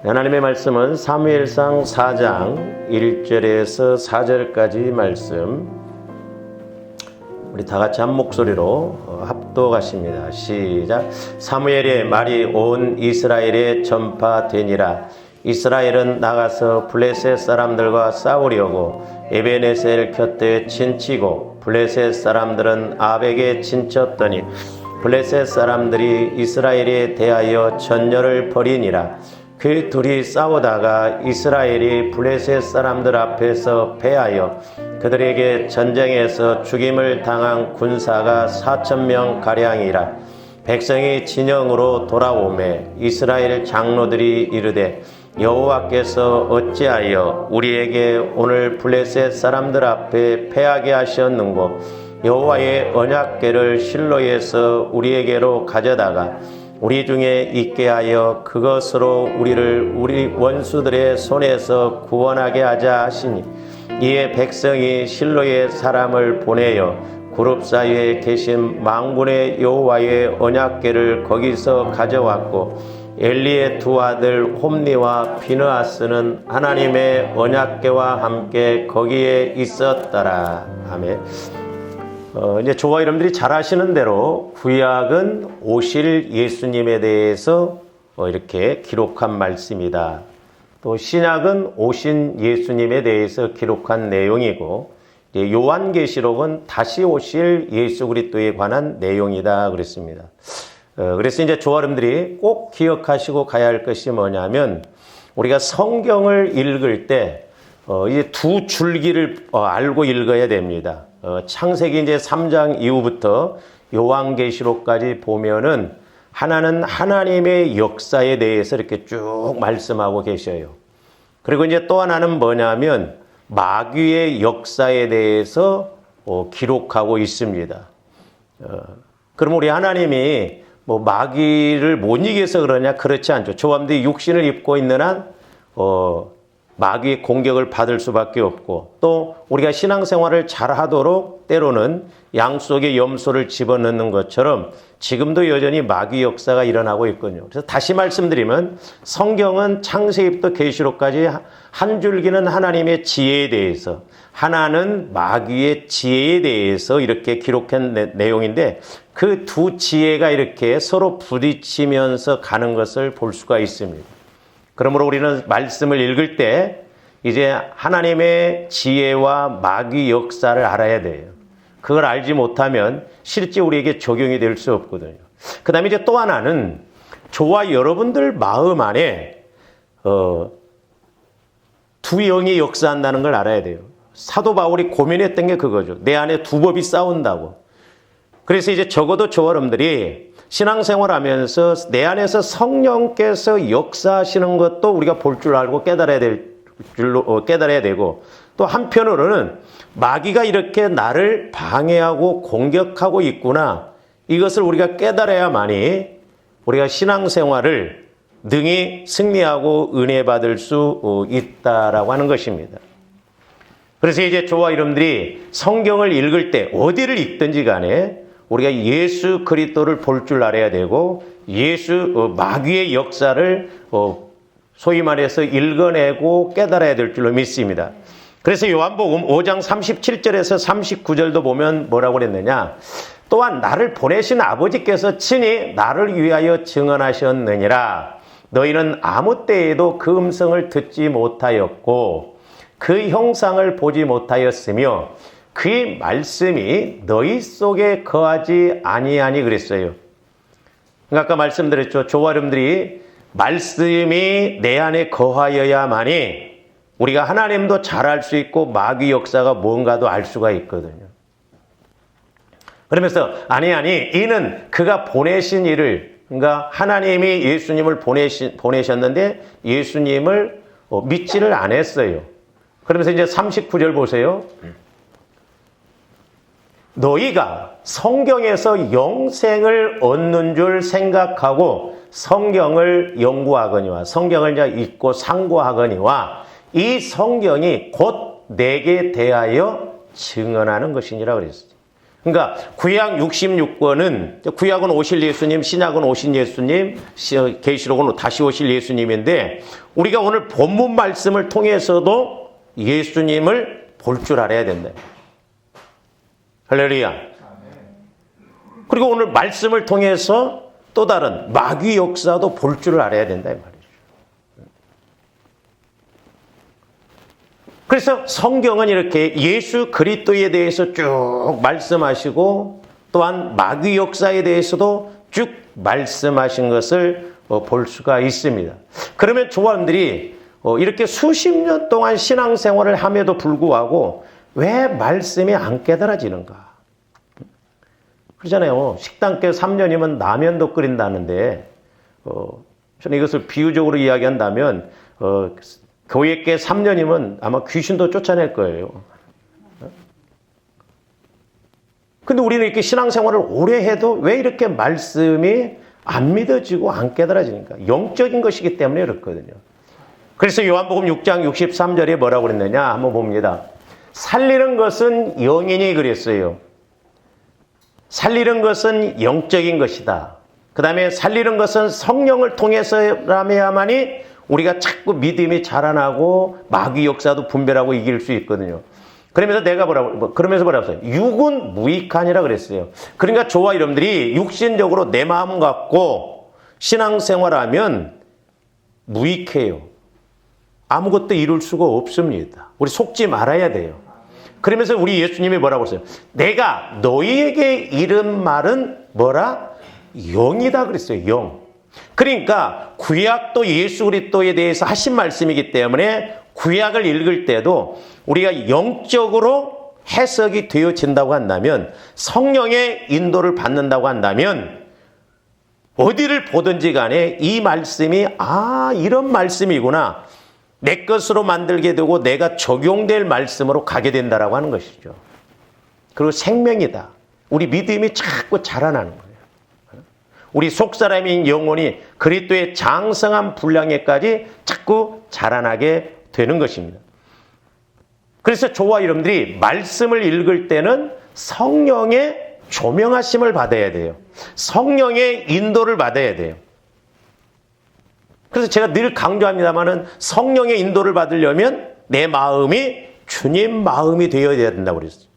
하나님의 말씀은 사무엘상 4장 1절에서 4절까지 말씀, 우리 다 같이 한 목소리로 합독하십니다. 시작. 사무엘의 말이 온 이스라엘에 전파되니라. 이스라엘은 나가서 블레셋 사람들과 싸우려고 에베네셀 곁에 진치고 블레셋 사람들은 아벡에 진쳤더니 블레셋 사람들이 이스라엘에 대하여 전열을 벌이니라. 그 둘이 싸우다가 이스라엘이 블레셋 사람들 앞에서 패하여 그들에게 전쟁에서 죽임을 당한 군사가 4,000명 가량이라. 백성이 진영으로 돌아오매 이스라엘 장로들이 이르되 여호와께서 어찌하여 우리에게 오늘 블레셋 사람들 앞에 패하게 하셨는고, 여호와의 언약궤를 실로에서 우리에게로 가져다가 우리 중에 있게 하여 그것으로 우리를 우리 원수들의 손에서 구원하게 하자 하시니, 이에 백성이 실로의 사람을 보내어 그룹 사이에 계신 망군의 여호와의 언약궤를 거기서 가져왔고, 엘리의 두 아들 홈니와 비느하스는 하나님의 언약궤와 함께 거기에 있었더라. 아멘. 이제 저와 여러분들이 잘 아시는 대로 구약은 오실 예수님에 대해서 이렇게 기록한 말씀이다. 또 신약은 오신 예수님에 대해서 기록한 내용이고, 요한계시록은 다시 오실 예수 그리스도에 관한 내용이다 그랬습니다. 그래서 이제 저와 여러분들이 꼭 기억하시고 가야 할 것이 뭐냐면, 우리가 성경을 읽을 때 이제 두 줄기를 알고 읽어야 됩니다. 창세기 이제 3장 이후부터 요한계시록까지 보면은 하나는 하나님의 역사에 대해서 이렇게 쭉 말씀하고 계셔요. 그리고 이제 또 하나는 뭐냐면 마귀의 역사에 대해서 기록하고 있습니다. 그럼 우리 하나님이 뭐 마귀를 못 이겨서 그러냐? 그렇지 않죠. 저와 여러분들이 육신을 입고 있는 한 마귀의 공격을 받을 수밖에 없고, 또 우리가 신앙생활을 잘하도록 때로는 양 속에 염소를 집어넣는 것처럼 지금도 여전히 마귀 역사가 일어나고 있거든요. 그래서 다시 말씀드리면 성경은 창세기부터 계시록까지 한 줄기는 하나님의 지혜에 대해서, 하나는 마귀의 지혜에 대해서 이렇게 기록한 내용인데, 그 두 지혜가 이렇게 서로 부딪히면서 가는 것을 볼 수가 있습니다. 그러므로 우리는 말씀을 읽을 때 이제 하나님의 지혜와 마귀 역사를 알아야 돼요. 그걸 알지 못하면 실제 우리에게 적용이 될 수 없거든요. 그 다음에 이제 또 하나는 저와 여러분들 마음 안에 두 영이 역사한다는 걸 알아야 돼요. 사도 바울이 고민했던 게 그거죠. 내 안에 두 법이 싸운다고. 그래서 이제 적어도 저와 여러분들이 신앙생활 하면서 내 안에서 성령께서 역사하시는 것도 우리가 볼 줄 알고 깨달아야 되고, 또 한편으로는 마귀가 이렇게 나를 방해하고 공격하고 있구나, 이것을 우리가 깨달아야만이 우리가 신앙생활을 능히 승리하고 은혜 받을 수 있다라고 하는 것입니다. 그래서 이제 저와 여러분들이 성경을 읽을 때 어디를 읽든지 간에 우리가 예수 그리스도를 볼 줄 알아야 되고, 마귀의 역사를 소위 말해서 읽어내고 깨달아야 될 줄로 믿습니다. 그래서 요한복음 5장 37절에서 39절도 보면 뭐라고 그랬느냐? 또한 나를 보내신 아버지께서 친히 나를 위하여 증언하셨느니라. 너희는 아무 때에도 그 음성을 듣지 못하였고 그 형상을 보지 못하였으며 그의 말씀이 너희 속에 거하지 아니하니 그랬어요. 그러니까 아까 말씀드렸죠. 저와 여러분들이 말씀이 내 안에 거하여야만이 우리가 하나님도 잘 알 수 있고 마귀 역사가 뭔가도 알 수가 있거든요. 그러면서 아니 이는 그가 보내신 일을, 그러니까 하나님이 예수님을 보내셨는데 예수님을 믿지를 않았어요. 그러면서 이제 39절 보세요. 너희가 성경에서 영생을 얻는 줄 생각하고 성경을 연구하거니와, 성경을 이제 읽고 상고하거니와, 이 성경이 곧 내게 대하여 증언하는 것이니라 그랬어요. 그러니까 구약 66권은 구약은 오실 예수님, 신약은 오신 예수님, 계시록은 다시 오실 예수님인데 우리가 오늘 본문 말씀을 통해서도 예수님을 볼 줄 알아야 된다. 할렐루야. 그리고 오늘 말씀을 통해서 또 다른 마귀 역사도 볼 줄 알아야 된다 이 말이죠. 그래서 성경은 이렇게 예수 그리스도에 대해서 쭉 말씀하시고 또한 마귀 역사에 대해서도 쭉 말씀하신 것을 볼 수가 있습니다. 그러면 조원들이 이렇게 수십 년 동안 신앙생활을 함에도 불구하고 왜 말씀이 안 깨달아지는가? 그러잖아요. 식당께 3년이면 라면도 끓인다는데 저는 이것을 비유적으로 이야기한다면 교회께 3년이면 아마 귀신도 쫓아낼 거예요. 근데 우리는 이렇게 신앙생활을 오래 해도 왜 이렇게 말씀이 안 믿어지고 안 깨달아지는가? 영적인 것이기 때문에 그렇거든요. 그래서 요한복음 6장 63절에 뭐라고 그랬느냐? 한번 봅니다. 살리는 것은 영이니 그랬어요. 살리는 것은 영적인 것이다. 그 다음에 살리는 것은 성령을 통해서라야만이 우리가 자꾸 믿음이 자라나고 마귀 역사도 분별하고 이길 수 있거든요. 그러면서 뭐라고 했어요? 육은 무익하니라 그랬어요. 그러니까 저와 여러분들이 육신적으로 내 마음 갖고 신앙생활하면 무익해요. 아무것도 이룰 수가 없습니다. 우리 속지 말아야 돼요. 그러면서 우리 예수님이 뭐라고 했어요? 내가 너희에게 이른 말은 뭐라? 영이다 그랬어요. 영. 그러니까 구약도 예수 그리스도에 대해서 하신 말씀이기 때문에 구약을 읽을 때도 우리가 영적으로 해석이 되어진다고 한다면 성령의 인도를 받는다고 한다면 어디를 보든지 간에 이 말씀이 이런 말씀이구나. 내 것으로 만들게 되고 내가 적용될 말씀으로 가게 된다라고 하는 것이죠. 그리고 생명이다. 우리 믿음이 자꾸 자라나는 거예요. 우리 속사람인 영혼이 그리스도의 장성한 분량에까지 자꾸 자라나게 되는 것입니다. 그래서 저와 여러분들이 말씀을 읽을 때는 성령의 조명하심을 받아야 돼요. 성령의 인도를 받아야 돼요. 그래서 제가 늘 강조합니다마는 성령의 인도를 받으려면 내 마음이 주님 마음이 되어야 된다고 그랬어요.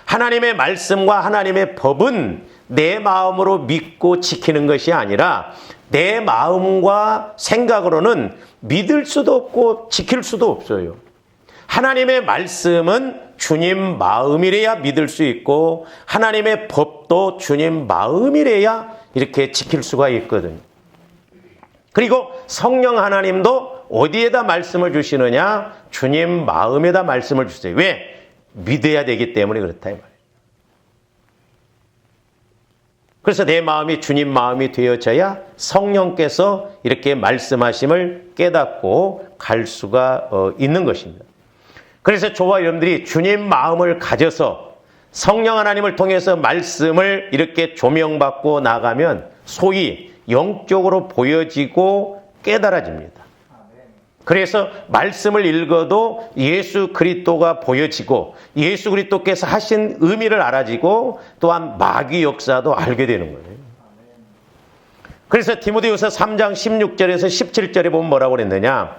하나님의 말씀과 하나님의 법은 내 마음으로 믿고 지키는 것이 아니라 내 마음과 생각으로는 믿을 수도 없고 지킬 수도 없어요. 하나님의 말씀은 주님 마음이래야 믿을 수 있고 하나님의 법도 주님 마음이래야 이렇게 지킬 수가 있거든요. 그리고 성령 하나님도 어디에다 말씀을 주시느냐? 주님 마음에다 말씀을 주세요. 왜? 믿어야 되기 때문에 그렇다 이 말이에요. 그래서 내 마음이 주님 마음이 되어져야 성령께서 이렇게 말씀하심을 깨닫고 갈 수가 있는 것입니다. 그래서 저와 여러분들이 주님 마음을 가져서 성령 하나님을 통해서 말씀을 이렇게 조명받고 나가면 소위 영적으로 보여지고 깨달아집니다. 그래서 말씀을 읽어도 예수 그리스도가 보여지고 예수 그리스도께서 하신 의미를 알아지고 또한 마귀 역사도 알게 되는 거예요. 그래서 디모데후서 3장 16절에서 17절에 보면 뭐라고 그랬느냐?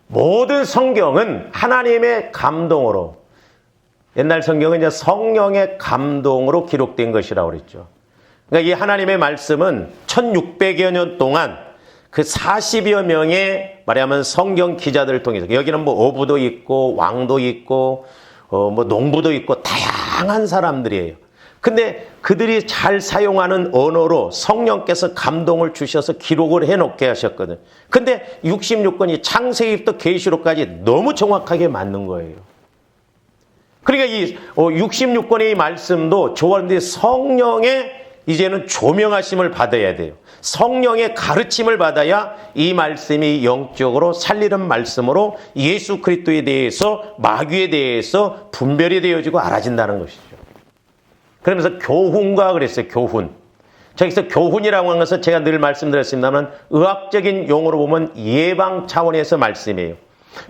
모든 성경은 하나님의 감동으로, 옛날 성경은 이제 성령의 감동으로 기록된 것이라고 그랬죠. 그러니까 이 하나님의 말씀은 1600여 년 동안 그 40여 명의 말하자면 성경 기자들을 통해서, 여기는 뭐 어부도 있고 왕도 있고 뭐 농부도 있고 다양한 사람들이에요. 근데 그들이 잘 사용하는 언어로 성령께서 감동을 주셔서 기록을 해놓게 하셨거든. 근데 66권이 창세기부터 계시록까지 너무 정확하게 맞는 거예요. 그러니까 이 66권의 말씀도 조원들이 성령의 이제는 조명하심을 받아야 돼요. 성령의 가르침을 받아야 이 말씀이 영적으로 살리는 말씀으로 예수 그리스도에 대해서 마귀에 대해서 분별이 되어지고 알아진다는 것이죠. 그러면서 교훈과 그랬어요. 교훈. 저기서 교훈이라고 하는 것은 제가 늘 말씀드렸습니다만 의학적인 용어로 보면 예방 차원에서 말씀이에요.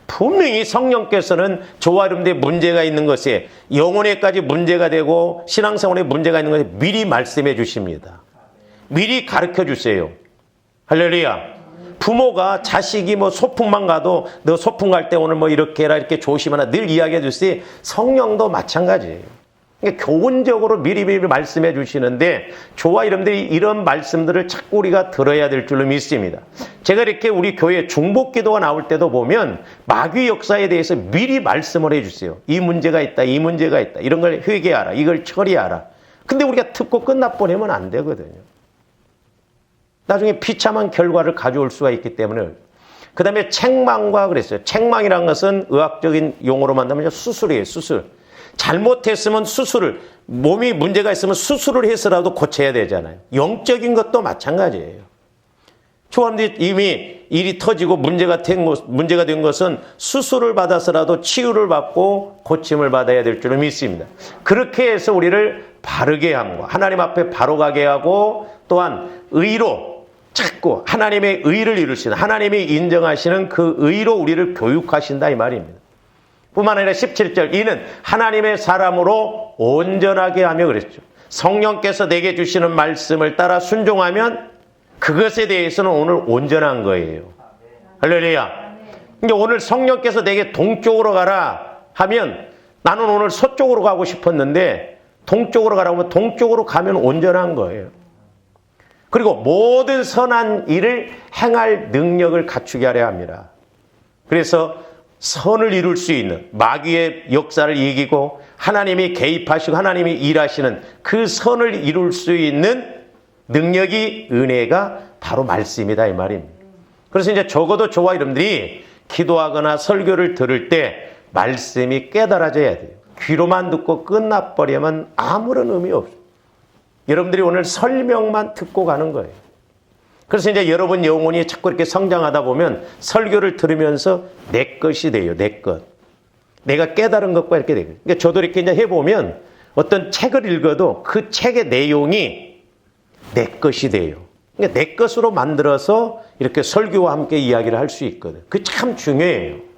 분명히 성령께서는 저와 여러분들의 문제가 있는 것에, 영혼에까지 문제가 되고 신앙생활에 문제가 있는 것에 미리 말씀해 주십니다. 미리 가르쳐 주세요. 할렐루야. 부모가 자식이 뭐 소풍만 가도 너 소풍 갈 때 오늘 뭐 이렇게 해라 이렇게 조심하라 늘 이야기해 주시. 성령도 마찬가지예요. 그러니까 교훈적으로 미리미리 말씀해 주시는데 저와 여러분들이 이런 말씀들을 자꾸 우리가 들어야 될 줄로 믿습니다. 제가 이렇게 우리 교회 중복 기도가 나올 때도 보면 마귀 역사에 대해서 미리 말씀을 해 주세요. 이 문제가 있다, 이 문제가 있다, 이런 걸 회개하라, 이걸 처리하라. 근데 우리가 듣고 끝나버리면 안 되거든요. 나중에 비참한 결과를 가져올 수가 있기 때문에. 그 다음에 책망과 그랬어요. 책망이라는 것은 의학적인 용어로 만나면 수술이에요. 수술. 잘못했으면 수술을, 몸이 문제가 있으면 수술을 해서라도 고쳐야 되잖아요. 영적인 것도 마찬가지예요. 초반에 이미 일이 터지고 문제가 된 것은 수술을 받아서라도 치유를 받고 고침을 받아야 될 줄을 믿습니다. 그렇게 해서 우리를 바르게 함과 하나님 앞에 바로 가게 하고 또한 의로 자꾸 하나님의 의를 이루시는, 하나님이 인정하시는 그 의로 우리를 교육하신다 이 말입니다. 뿐만 아니라 17절 이는 하나님의 사람으로 온전하게 하며 그랬죠. 성령께서 내게 주시는 말씀을 따라 순종하면 그것에 대해서는 오늘 온전한 거예요. 할렐루야. 그러니까 오늘 성령께서 내게 동쪽으로 가라 하면 나는 오늘 서쪽으로 가고 싶었는데 동쪽으로 가라고 하면 동쪽으로 가면 온전한 거예요. 그리고 모든 선한 일을 행할 능력을 갖추게 하려 합니다. 그래서 선을 이룰 수 있는 마귀의 역사를 이기고 하나님이 개입하시고 하나님이 일하시는 그 선을 이룰 수 있는 능력이 은혜가 바로 말씀이다 이 말입니다. 그래서 이제 적어도 저와 여러분들이 기도하거나 설교를 들을 때 말씀이 깨달아져야 돼요. 귀로만 듣고 끝나버리면 아무런 의미 없어요. 여러분들이 오늘 설명만 듣고 가는 거예요. 그래서 이제 여러분 영혼이 자꾸 이렇게 성장하다 보면 설교를 들으면서 내 것이 돼요. 내 것. 내가 깨달은 것과 이렇게 돼요. 그러니까 저도 이렇게 이제 해보면 어떤 책을 읽어도 그 책의 내용이 내 것이 돼요. 그러니까 내 것으로 만들어서 이렇게 설교와 함께 이야기를 할 수 있거든요. 그게 참 중요해요.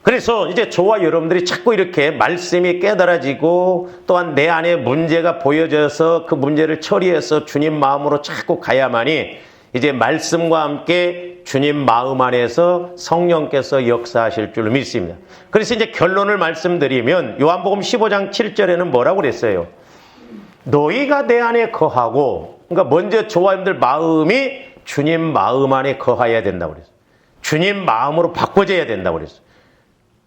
그래서 이제 저와 여러분들이 자꾸 이렇게 말씀이 깨달아지고 또한 내 안에 문제가 보여져서 그 문제를 처리해서 주님 마음으로 자꾸 가야만이 이제 말씀과 함께 주님 마음 안에서 성령께서 역사하실 줄 믿습니다. 그래서 이제 결론을 말씀드리면 요한복음 15장 7절에는 뭐라고 그랬어요? 너희가 내 안에 거하고, 그러니까 먼저 저와 여러분들 마음이 주님 마음 안에 거하여야 된다고 그랬어요. 주님 마음으로 바꿔져야 된다고 그랬어요.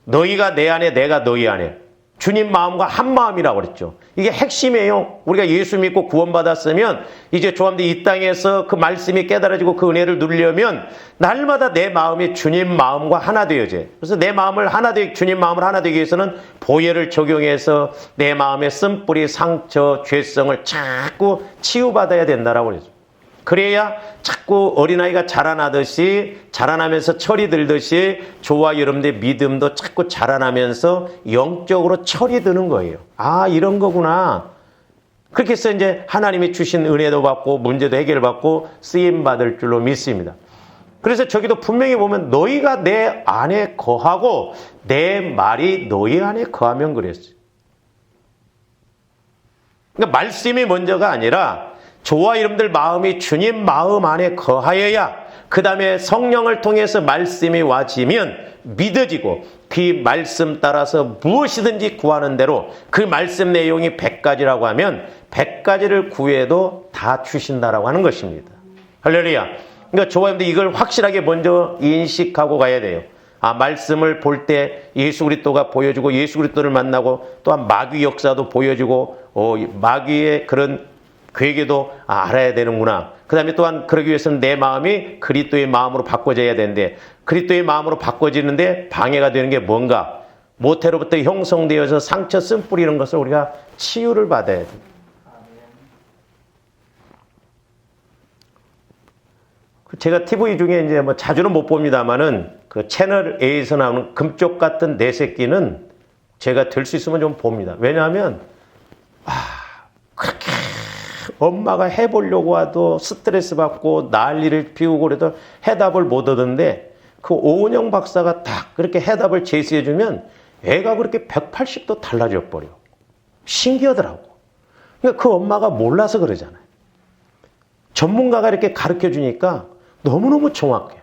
너희가 내 안에 내가 너희 안에 주님 마음과 한 마음이라고 그랬죠. 이게 핵심이에요. 우리가 예수 믿고 구원받았으면 이제 조합들 이 땅에서 그 말씀이 깨달아지고 그 은혜를 누리려면 날마다 내 마음이 주님 마음과 하나 되어져요. 그래서 내 마음을 하나 되게, 주님 마음을 하나 되기 위해서는 보혈을 적용해서 내 마음의 쓴뿌리, 상처, 죄성을 자꾸 치유받아야 된다라고 그랬죠. 그래야 자꾸 어린아이가 자라나듯이 자라나면서 철이 들듯이 저와 여러분들의 믿음도 자꾸 자라나면서 영적으로 철이 드는 거예요. 아, 이런 거구나. 그렇게 해서 이제 하나님이 주신 은혜도 받고 문제도 해결받고 쓰임받을 줄로 믿습니다. 그래서 저기도 분명히 보면 너희가 내 안에 거하고 내 말이 너희 안에 거하면 그랬어요. 그러니까 말씀이 먼저가 아니라 저와 여러분들 마음이 주님 마음 안에 거하여야 그 다음에 성령을 통해서 말씀이 와지면 믿어지고 그 말씀 따라서 무엇이든지 구하는 대로 그 말씀 내용이 100가지라고 하면 100가지를 구해도 다 주신다라고 하는 것입니다. 할렐루야. 그러니까 저와 여러분들 이걸 확실하게 먼저 인식하고 가야 돼요. 아, 말씀을 볼 때 예수 그리스도가 보여주고 예수 그리스도를 만나고 또한 마귀 역사도 보여주고 마귀의 그런 그에게도 알아야 되는구나. 그 다음에 또한 그러기 위해서는 내 마음이 그리스도의 마음으로 바꿔져야 되는데 그리스도의 마음으로 바꿔지는데 방해가 되는 게 뭔가? 모태로부터 형성되어서 상처 쓴뿌리 이런 것을 우리가 치유를 받아야 돼. 제가 TV 중에 이제 뭐 자주는 못 봅니다만은 그 채널 A에서 나오는 금쪽 같은 내 새끼는 제가 될 수 있으면 좀 봅니다. 왜냐하면 그렇게 엄마가 해보려고 하도 스트레스 받고 난리를 피우고 그래도 해답을 못 얻었는데 그 오은영 박사가 딱 그렇게 해답을 제시해주면 애가 그렇게 180도 달라져 버려. 신기하더라고. 그러니까 그 엄마가 몰라서 그러잖아요. 전문가가 이렇게 가르쳐 주니까 너무너무 정확해.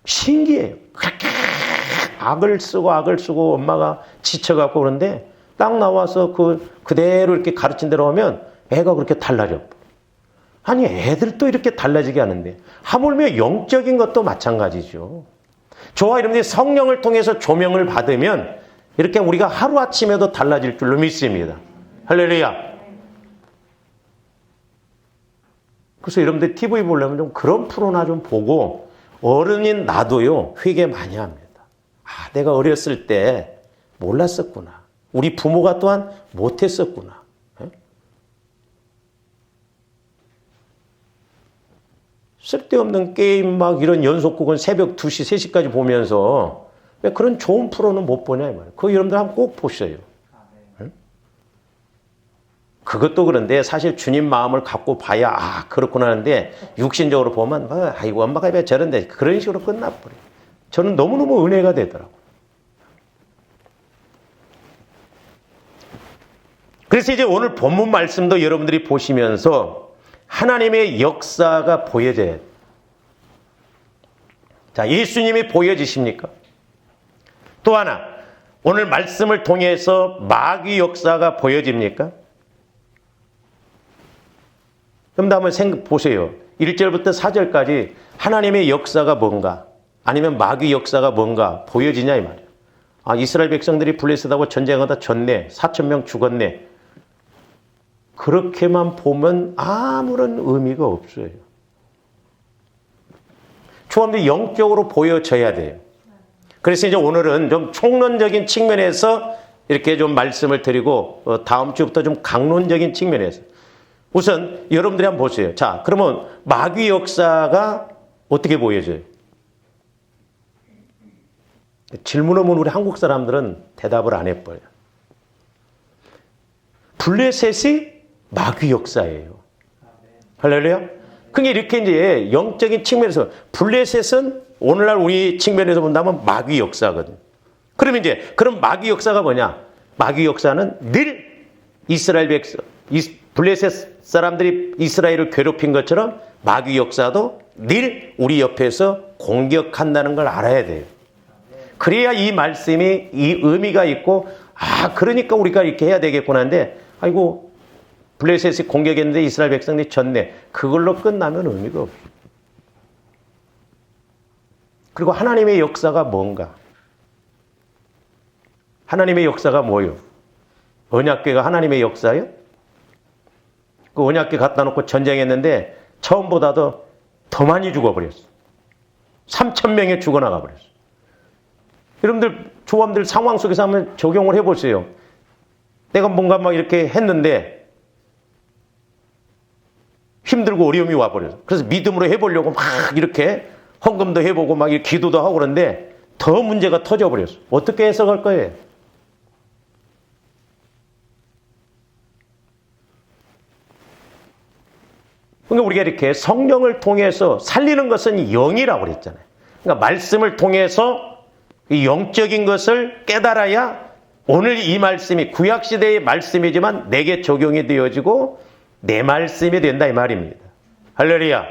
신기해요. 악을 쓰고 엄마가 지쳐갖고 그런데 딱 나와서 그대로 이렇게 가르친 대로 하면 애가 그렇게 달라져. 아니, 애들도 이렇게 달라지게 하는데 하물며 영적인 것도 마찬가지죠. 저와 여러분들이 성령을 통해서 조명을 받으면 이렇게 우리가 하루아침에도 달라질 줄로 믿습니다. 할렐루야. 그래서 여러분들 TV 보려면 좀 그런 프로나 좀 보고 어른인 나도요 회개 많이 합니다. 아, 내가 어렸을 때 몰랐었구나. 우리 부모가 또한 못했었구나. 쓸데없는 게임 막 이런 연속극은 새벽 2시, 3시까지 보면서 왜 그런 좋은 프로는 못 보냐 이 말이에요. 그거 여러분들 한번 꼭 보셔요. 그것도 그런데 사실 주님 마음을 갖고 봐야 아 그렇구나 하는데 육신적으로 보면 아이고 엄마가 왜 저런데 그런 식으로 끝나버려요. 저는 너무너무 은혜가 되더라고요. 그래서 이제 오늘 본문 말씀도 여러분들이 보시면서 하나님의 역사가 보여져야 돼요. 자, 예수님이 보여지십니까? 또 하나, 오늘 말씀을 통해서 마귀 역사가 보여집니까? 그럼 한번 보세요. 1절부터 4절까지 하나님의 역사가 뭔가 아니면 마귀 역사가 뭔가 보여지냐 이 말이에요. 아, 이스라엘 백성들이 블레셋하고 전쟁하다 졌네. 4,000명 죽었네. 그렇게만 보면 아무런 의미가 없어요. 초함도 영적으로 보여져야 돼요. 그래서 이제 오늘은 좀 총론적인 측면에서 이렇게 좀 말씀을 드리고 다음 주부터 좀 강론적인 측면에서 우선 여러분들이 한번 보세요. 자, 그러면 마귀 역사가 어떻게 보여져요? 질문하면 우리 한국 사람들은 대답을 안 해버려요. 블레셋이 마귀 역사예요. 할렐루야? 그게 이렇게 이제 영적인 측면에서 블레셋은 오늘날 우리 측면에서 본다면 마귀 역사거든요. 그러면 이제 그럼 마귀 역사가 뭐냐? 마귀 역사는 늘 이스라엘 백성, 블레셋 사람들이 이스라엘을 괴롭힌 것처럼 마귀 역사도 늘 우리 옆에서 공격한다는 걸 알아야 돼요. 그래야 이 말씀이 이 의미가 있고 아 그러니까 우리가 이렇게 해야 되겠구나 하는데 아이고 블레셋이 공격했는데 이스라엘 백성들이 졌네. 그걸로 끝나면 의미가 없어요. 그리고 하나님의 역사가 뭔가? 하나님의 역사가 뭐예요? 언약궤가 하나님의 역사예요? 그 언약궤 갖다 놓고 전쟁했는데 처음보다도 더 많이 죽어버렸어. 3,000명이 죽어나가 버렸어. 여러분들 조함들 상황 속에서 한번 적용을 해보세요. 내가 뭔가 막 이렇게 했는데 힘들고 어려움이 와버려서 그래서 믿음으로 해보려고 막 이렇게 헌금도 해보고 막 이렇게 기도도 하고 그러는데 더 문제가 터져버렸어. 어떻게 해석할 거예요? 그러니까 우리가 이렇게 성령을 통해서 살리는 것은 영이라고 그랬잖아요. 그러니까 말씀을 통해서 이 영적인 것을 깨달아야 오늘 이 말씀이 구약시대의 말씀이지만 내게 적용이 되어지고 내 말씀이 된다 이 말입니다. 할렐루야.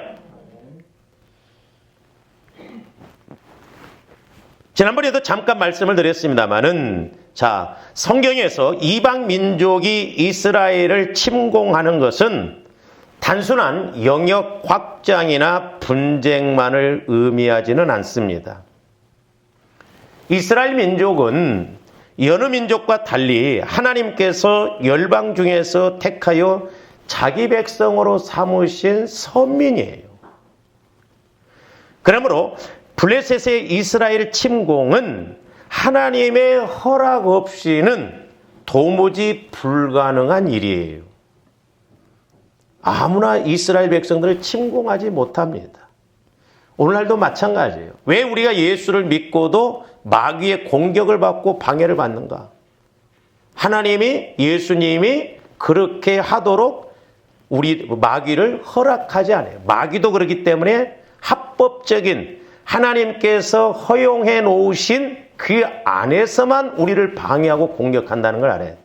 지난번에도 잠깐 말씀을 드렸습니다마는 자 성경에서 이방 민족이 이스라엘을 침공하는 것은 단순한 영역 확장이나 분쟁만을 의미하지는 않습니다. 이스라엘 민족은 여느 민족과 달리 하나님께서 열방 중에서 택하여 자기 백성으로 삼으신 선민이에요. 그러므로 블레셋의 이스라엘 침공은 하나님의 허락 없이는 도무지 불가능한 일이에요. 아무나 이스라엘 백성들을 침공하지 못합니다. 오늘날도 마찬가지예요. 왜 우리가 예수를 믿고도 마귀의 공격을 받고 방해를 받는가? 하나님이 예수님이 그렇게 하도록 우리 마귀를 허락하지 않아요. 마귀도 그렇기 때문에 합법적인 하나님께서 허용해 놓으신 그 안에서만 우리를 방해하고 공격한다는 걸 알아야 돼요.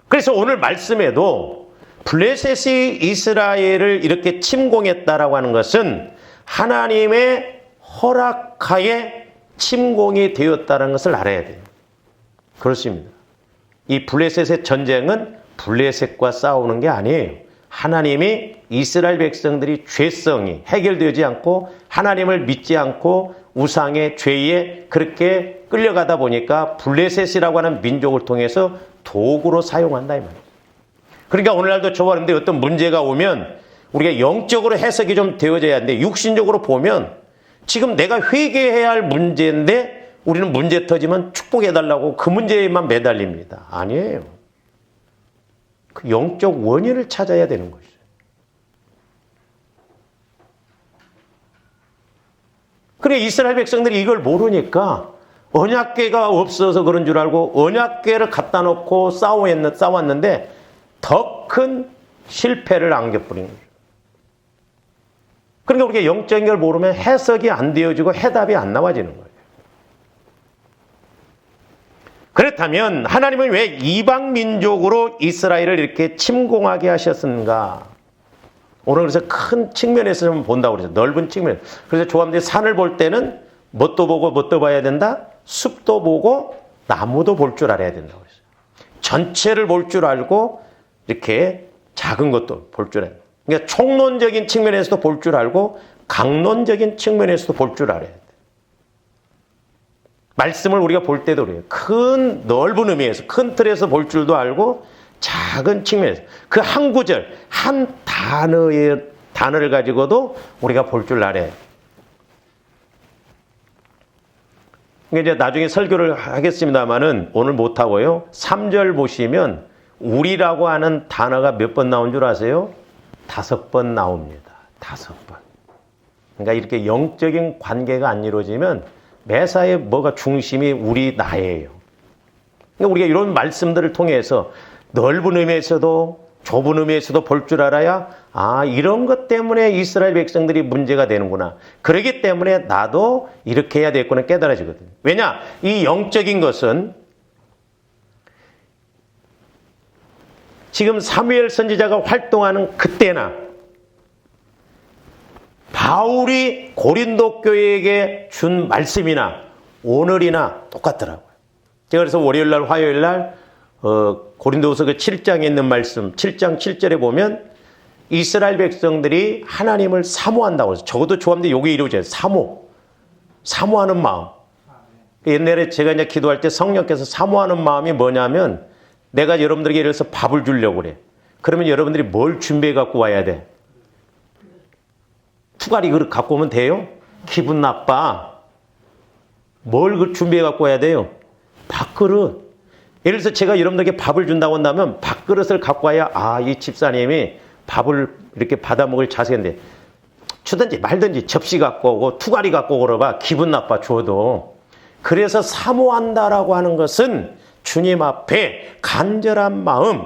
그래서 오늘 말씀에도 블레셋이 이스라엘을 이렇게 침공했다라고 하는 것은 하나님의 허락하에 침공이 되었다는 것을 알아야 돼요. 그렇습니다. 이 블레셋의 전쟁은 블레셋과 싸우는 게 아니에요. 하나님이 이스라엘 백성들이 죄성이 해결되지 않고 하나님을 믿지 않고 우상의 죄에 그렇게 끌려가다 보니까 블레셋이라고 하는 민족을 통해서 도구로 사용한다 이 말이에요. 그러니까 오늘날도 저와 여러분들 어떤 문제가 오면 우리가 영적으로 해석이 좀 되어져야 하는데 육신적으로 보면 지금 내가 회개해야 할 문제인데 우리는 문제 터지면 축복해달라고 그 문제에만 매달립니다. 아니에요. 그 영적 원인을 찾아야 되는 것이죠. 그래 이스라엘 백성들이 이걸 모르니까 언약궤가 없어서 그런 줄 알고 언약궤를 갖다 놓고 싸웠는데 더 큰 실패를 안겨버린 거죠. 그러니까 우리가 영적인 걸 모르면 해석이 안 되어지고 해답이 안 나와지는 거예요. 그렇다면 하나님은 왜 이방 민족으로 이스라엘을 이렇게 침공하게 하셨는가? 오늘 그래서 큰 측면에서 좀 본다고 그러죠. 넓은 측면. 그래서 조합들이 산을 볼 때는 뭣도 보고 뭣도 봐야 된다? 숲도 보고 나무도 볼 줄 알아야 된다고 그랬어요. 전체를 볼 줄 알고 이렇게 작은 것도 볼 줄 알아야 돼요. 그러니까 총론적인 측면에서도 볼 줄 알고 강론적인 측면에서도 볼 줄 알아야 돼요. 말씀을 우리가 볼 때도 그래요. 큰 넓은 의미에서 큰 틀에서 볼 줄도 알고 작은 측면에서 그 한 구절 한 단어를 가지고도 우리가 볼 줄 알아야 돼요. 이제 나중에 설교를 하겠습니다만은 오늘 못하고요. 3절 보시면 우리라고 하는 단어가 몇 번 나온 줄 아세요? 5번 나옵니다. 5번. 그러니까 이렇게 영적인 관계가 안 이루어지면 매사에 뭐가 중심이 우리 나예요. 그러니까 우리가 이런 말씀들을 통해서 넓은 의미에서도 좁은 의미에서도 볼 줄 알아야 이런 것 때문에 이스라엘 백성들이 문제가 되는구나. 그렇기 때문에 나도 이렇게 해야 되겠구나 깨달아지거든요. 왜냐? 이 영적인 것은 지금 사무엘 선지자가 활동하는 그때나 바울이 고린도 교회에게 준 말씀이나 오늘이나 똑같더라고요. 제가 그래서 월요일날 화요일날 고린도후서 그 7장에 있는 말씀 7장 7절에 보면 이스라엘 백성들이 하나님을 사모한다고 해서 적어도 조합인데 요게 이루어져요. 사모하는 마음. 옛날에 제가 이제 기도할 때 성령께서 사모하는 마음이 뭐냐면 내가 여러분들에게 예를 들어서 밥을 주려고 그래. 그러면 여러분들이 뭘 준비해 갖고 와야 돼? 투가리 그릇 갖고 오면 돼요? 기분 나빠. 뭘 준비해 갖고 와야 돼요? 밥그릇. 예를 들어서 제가 여러분들에게 밥을 준다고 한다면 밥그릇을 갖고 와야 이 집사님이 밥을 이렇게 받아 먹을 자세인데 주든지 말든지 접시 갖고 오고 투가리 갖고 오고 그러봐. 기분 나빠 줘도. 그래서 사모한다라고 하는 것은 주님 앞에 간절한 마음,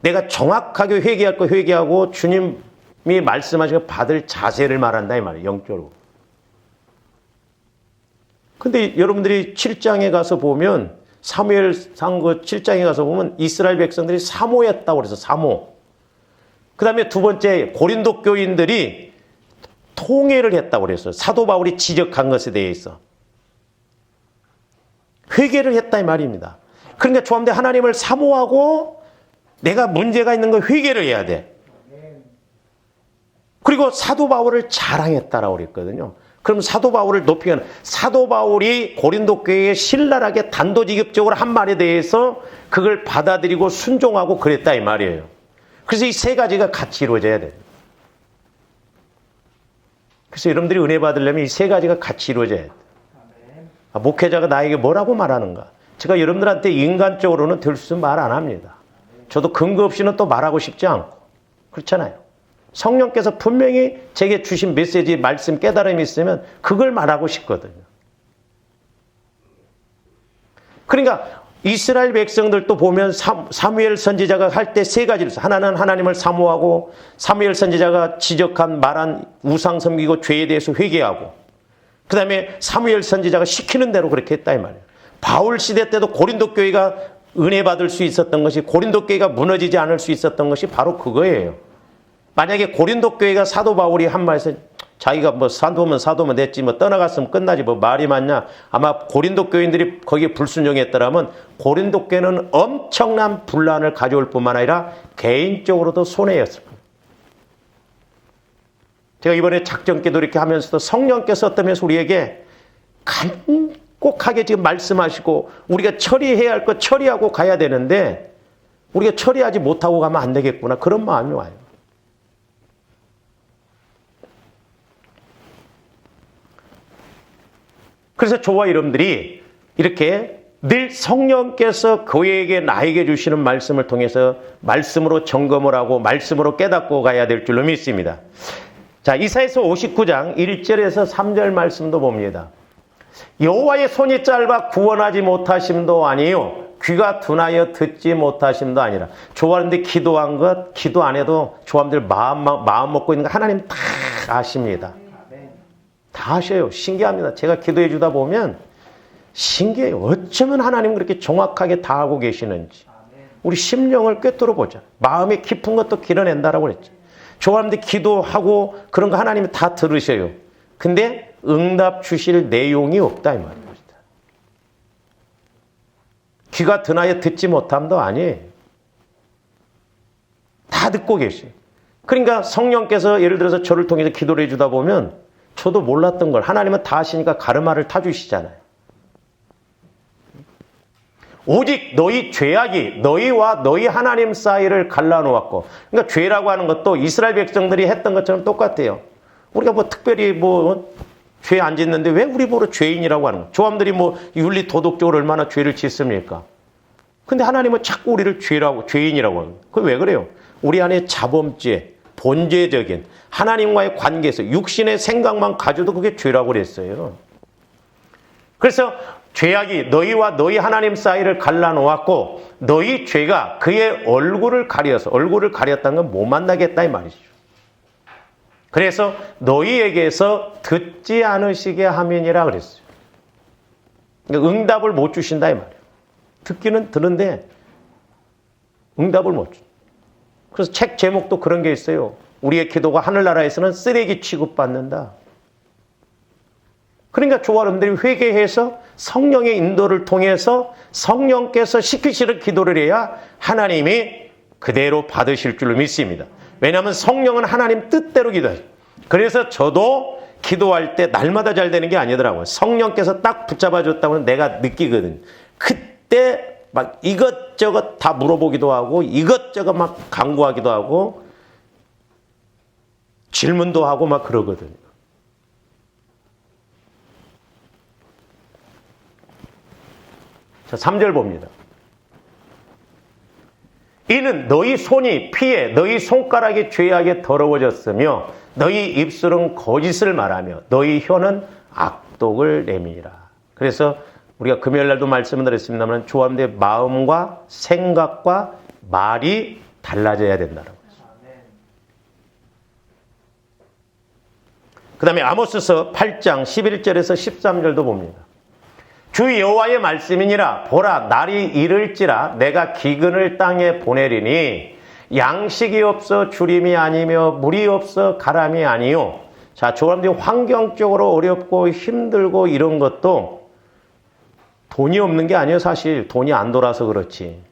내가 정확하게 회개할 거 회개하고 주님이 말씀하신 거 받을 자세를 말한다 이 말이에요. 영적으로. 근데 여러분들이 7장에 가서 보면 사무엘상 그 7장에 가서 보면 이스라엘 백성들이 사모했다고 그래서 사모. 그 다음에 두 번째 고린도 교인들이 통회를 했다고 그랬어요. 사도 바울이 지적한 것에 대해서. 회개를 했다 이 말입니다. 그러니까 조합대 하나님을 사모하고 내가 문제가 있는 거 회개를 해야 돼. 그리고 사도 바울을 자랑했다라고 그랬거든요. 그럼 사도 바울을 높이면 사도 바울이 고린도 교회에 신랄하게 단도직입적으로 한 말에 대해서 그걸 받아들이고 순종하고 그랬다 이 말이에요. 그래서 이 세 가지가 같이 이루어져야 돼요. 그래서 여러분들이 은혜 받으려면 이 세 가지가 같이 이루어져야 돼요. 목회자가 나에게 뭐라고 말하는가? 제가 여러분들한테 인간적으로는 될 수 말 안 합니다. 저도 근거 없이는 또 말하고 싶지 않고. 그렇잖아요. 성령께서 분명히 제게 주신 메시지, 말씀, 깨달음이 있으면 그걸 말하고 싶거든요. 그러니까 이스라엘 백성들도 보면 사무엘 선지자가 할 때 세 가지를 써. 하나는 하나님을 사모하고, 사무엘 선지자가 지적한 말한 우상 섬기고 죄에 대해서 회개하고, 그 다음에 사무엘 선지자가 시키는 대로 그렇게 했다 이 말이에요. 바울 시대 때도 고린도 교회가 은혜 받을 수 있었던 것이, 고린도 교회가 무너지지 않을 수 있었던 것이 바로 그거예요. 만약에 고린도 교회가 사도 바울이 한 말에서 자기가 뭐 사도면 됐지, 뭐 떠나갔으면 끝나지, 뭐 말이 많냐, 아마 고린도 교인들이 거기에 불순종했더라면 고린도 교회는 엄청난 분란을 가져올 뿐만 아니라 개인적으로도 손해였을 거예요. 제가 이번에 작전기도 이렇게 하면서도 성령께서 어떤 면에서 우리에게 간곡하게 지금 말씀하시고, 우리가 처리해야 할 것 처리하고 가야 되는데 우리가 처리하지 못하고 가면 안 되겠구나, 그런 마음이 와요. 그래서 저와 여러분들이 이렇게 늘 성령께서 그에게 나에게 주시는 말씀을 통해서 말씀으로 점검을 하고 말씀으로 깨닫고 가야 될 줄로 믿습니다. 자, 이사야서 59장 1절에서 3절 말씀도 봅니다. 여호와의 손이 짧아 구원하지 못하심도 아니요 귀가 둔하여 듣지 못하심도 아니라. 조아는데 기도한 것, 기도 안 해도 조아님들 마음 먹고 있는 거 하나님 다 아십니다. 다 아셔요. 신기합니다. 제가 기도해 주다 보면 신기해요. 어쩌면 하나님 그렇게 정확하게 다 하고 계시는지. 우리 심령을 꿰뚫어 보자. 마음의 깊은 것도 길어낸다라고 그랬죠. 조아님들 기도하고 그런 거 하나님이 다 들으셔요. 근데 응답 주실 내용이 없다 이 말입니다. 귀가 드나여 듣지 못함도 아니에요. 다 듣고 계셔요. 그러니까 성령께서 예를 들어서 저를 통해서 기도를 해주다 보면 저도 몰랐던 걸 하나님은 다 하시니까 가르마를 타주시잖아요. 오직 너희 죄악이 너희와 너희 하나님 사이를 갈라놓았고, 그러니까 죄라고 하는 것도 이스라엘 백성들이 했던 것처럼 똑같아요. 우리가 뭐 특별히 뭐 죄 안 짓는데 왜 우리 보러 죄인이라고 하는 거예요? 조함들이 뭐 윤리 도덕적으로 얼마나 죄를 짓습니까? 근데 하나님은 자꾸 우리를 죄인이라고 하는 거예요. 그게 왜 그래요? 우리 안에 자범죄, 본죄적인 하나님과의 관계에서 육신의 생각만 가져도 그게 죄라고 그랬어요. 그래서 죄악이 너희와 너희 하나님 사이를 갈라놓았고 너희 죄가 그의 얼굴을 가려서, 얼굴을 가렸다는 건 못 만나겠다 이 말이죠. 그래서 너희에게서 듣지 않으시게 함이니라 그랬어요. 그러니까 응답을 못 주신다 이 말이에요. 듣기는 듣는데 응답을 못 줘. 그래서 책 제목도 그런 게 있어요. 우리의 기도가 하늘나라에서는 쓰레기 취급받는다. 그러니까 조아름들이 회개해서 성령의 인도를 통해서 성령께서 시키시는 기도를 해야 하나님이 그대로 받으실 줄로 믿습니다. 왜냐하면 성령은 하나님 뜻대로 기도해요. 그래서 저도 기도할 때 날마다 잘 되는 게 아니더라고요. 성령께서 딱 붙잡아 줬다고 내가 느끼거든. 그때 막 이것저것 다 물어보기도 하고 이것저것 막 간구하기도 하고 질문도 하고 막 그러거든요. 자, 3절 봅니다. 이는 너희 손이 피해 너희 손가락이 죄악에 더러워졌으며 너희 입술은 거짓을 말하며 너희 혀는 악독을 내미니라. 그래서 우리가 금요일날도 말씀을 드렸습니다만 조함대 마음과 생각과 말이 달라져야 된다고 했어요. 그 다음에 아모스서 8장 11절에서 13절도 봅니다. 주 여호와의 말씀이니라. 보라, 날이 이를지라 내가 기근을 땅에 보내리니 양식이 없어 주림이 아니며 물이 없어 가람이 아니요. 자, 조람들이 환경적으로 어렵고 힘들고 이런 것도 돈이 없는 게 아니에요. 사실 돈이 안 돌아서 그렇지.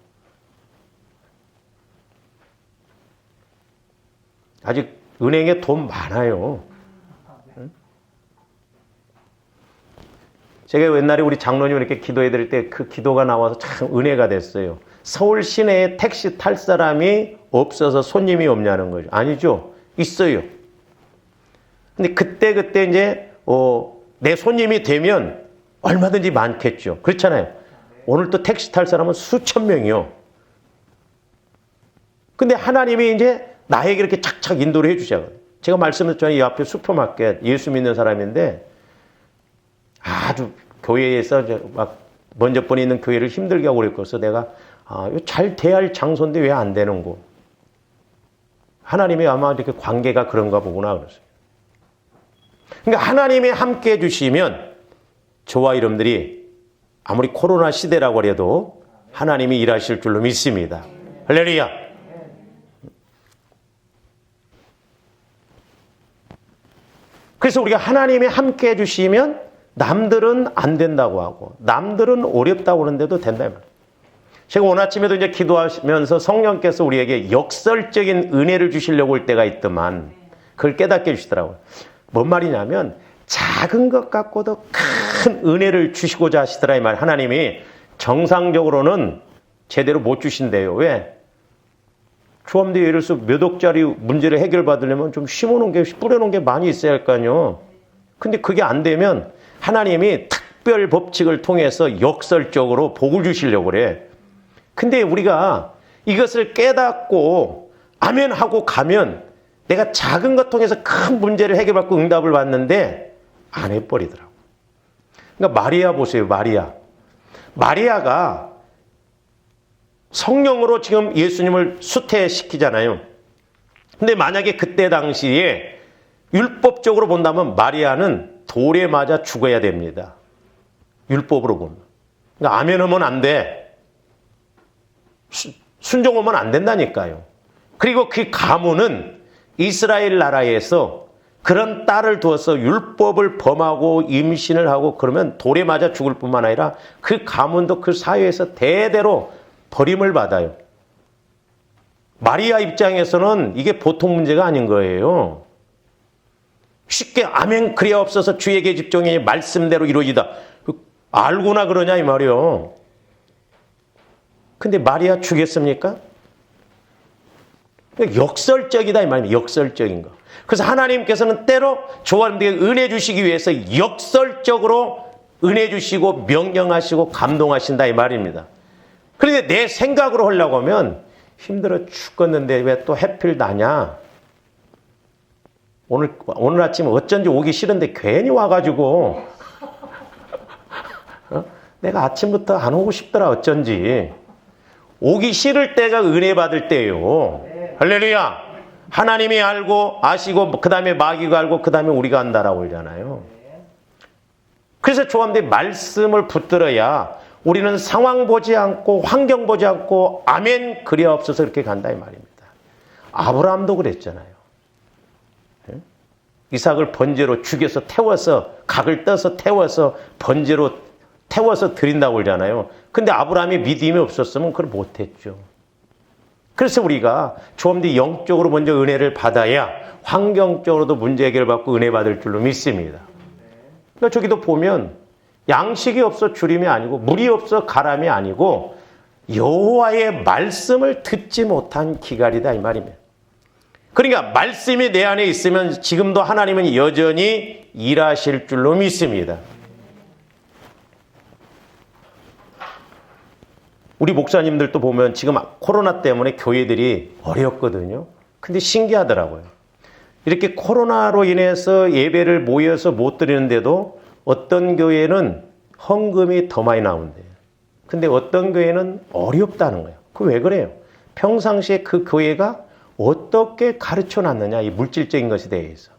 아직 은행에 돈 많아요. 제가 옛날에 우리 장로님 이렇게 기도해 드릴 때 그 기도가 나와서 참 은혜가 됐어요. 서울 시내에 택시 탈 사람이 없어서 손님이 없냐는 거죠. 아니죠. 있어요. 근데 그때 이제 내 손님이 되면 얼마든지 많겠죠. 그렇잖아요. 오늘 또 택시 탈 사람은 수천 명이요. 근데 하나님이 이제 나에게 이렇게 착착 인도를 해 주셔요. 제가 말씀드렸잖아요. 이 앞에 슈퍼마켓 예수 믿는 사람인데 아주 교회에서 막 먼저 번에 있는 교회를 힘들게 하고 그랬거든요. 내가 잘 돼야 할 장소인데 왜 안 되는고. 하나님이 아마 이렇게 관계가 그런가 보구나 그랬어요. 그러니까 하나님이 함께 해주시면 저와 여러분들이 아무리 코로나 시대라고 해도 하나님이 일하실 줄로 믿습니다. 할렐루야. 그래서 우리가 하나님이 함께 해주시면 남들은 안 된다고 하고 남들은 어렵다고 그러는데도 된다. 제가 오늘 아침에도 이제 기도하면서 성령께서 우리에게 역설적인 은혜를 주시려고 할 때가 있더만 그걸 깨닫게 해주시더라고요. 뭔 말이냐면 작은 것 갖고도 큰 은혜를 주시고자 하시더라 이 말. 하나님이 정상적으로는 제대로 못 주신대요. 왜? 조합대 예를 들어서 몇 억짜리 문제를 해결받으려면 좀 심어놓은 게 뿌려놓은 게 많이 있어야 할 거 아니에요. 근데 그게 안 되면 하나님이 특별 법칙을 통해서 역설적으로 복을 주시려고 그래. 근데 우리가 이것을 깨닫고 아멘 하고 가면 내가 작은 것 통해서 큰 문제를 해결받고 응답을 받는데 안 해버리더라고. 그러니까 마리아 보세요. 마리아가 성령으로 지금 예수님을 수태시키잖아요. 근데 만약에 그때 당시에 율법적으로 본다면 마리아는 돌에 맞아 죽어야 됩니다. 율법으로 보면. 그러니까 아멘하면 안 돼. 순종하면 안 된다니까요. 그리고 그 가문은 이스라엘 나라에서 그런 딸을 두어서 율법을 범하고 임신을 하고 그러면 돌에 맞아 죽을 뿐만 아니라 그 가문도 그 사회에서 대대로 버림을 받아요. 마리아 입장에서는 이게 보통 문제가 아닌 거예요. 쉽게 아멘 그리하옵소서 주에게 집종이 말씀대로 이루어지다. 알고나 그러냐 이 말이요. 근데 마리아 주겠습니까? 역설적이다 이 말입니다. 역설적인 거. 그래서 하나님께서는 때로 조화님들에게 은혜 주시기 위해서 역설적으로 은혜 주시고 명령하시고 감동하신다 이 말입니다. 그런데 내 생각으로 하려고 하면 힘들어 죽겠는데 왜 또 해필 나냐? 오늘 아침에 어쩐지 오기 싫은데 괜히 와가지고 내가 아침부터 안 오고 싶더라 어쩐지. 오기 싫을 때가 은혜 받을 때예요. 할렐루야. 하나님이 알고 아시고 그 다음에 마귀가 알고 그 다음에 우리가 안다라고 그러잖아요. 그래서 조합들이 말씀을 붙들어야 우리는 상황 보지 않고 환경 보지 않고 아멘 그리하옵소서 이렇게 간다 이 말입니다. 아브라함도 그랬잖아요. 이삭을 번제로 죽여서 태워서 각을 떠서 태워서 번제로 태워서 드린다고 그러잖아요. 근데 아브라함이 믿음이 없었으면 그걸 못했죠. 그래서 우리가 좀 더 영적으로 먼저 은혜를 받아야 환경적으로도 문제 해결받고 은혜 받을 줄로 믿습니다. 그러니까 저기도 보면 양식이 없어 주림이 아니고 물이 없어 가람이 아니고 여호와의 말씀을 듣지 못한 기갈이다 이 말입니다. 그러니까 말씀이 내 안에 있으면 지금도 하나님은 여전히 일하실 줄로 믿습니다. 우리 목사님들도 보면 지금 코로나 때문에 교회들이 어렵거든요. 근데 신기하더라고요. 이렇게 코로나로 인해서 예배를 모여서 못 드리는데도 어떤 교회는 헌금이 더 많이 나온대요. 근데 어떤 교회는 어렵다는 거예요. 그 왜 그래요? 평상시에 그 교회가 어떻게 가르쳐 놨느냐, 이 물질적인 것에 대해서.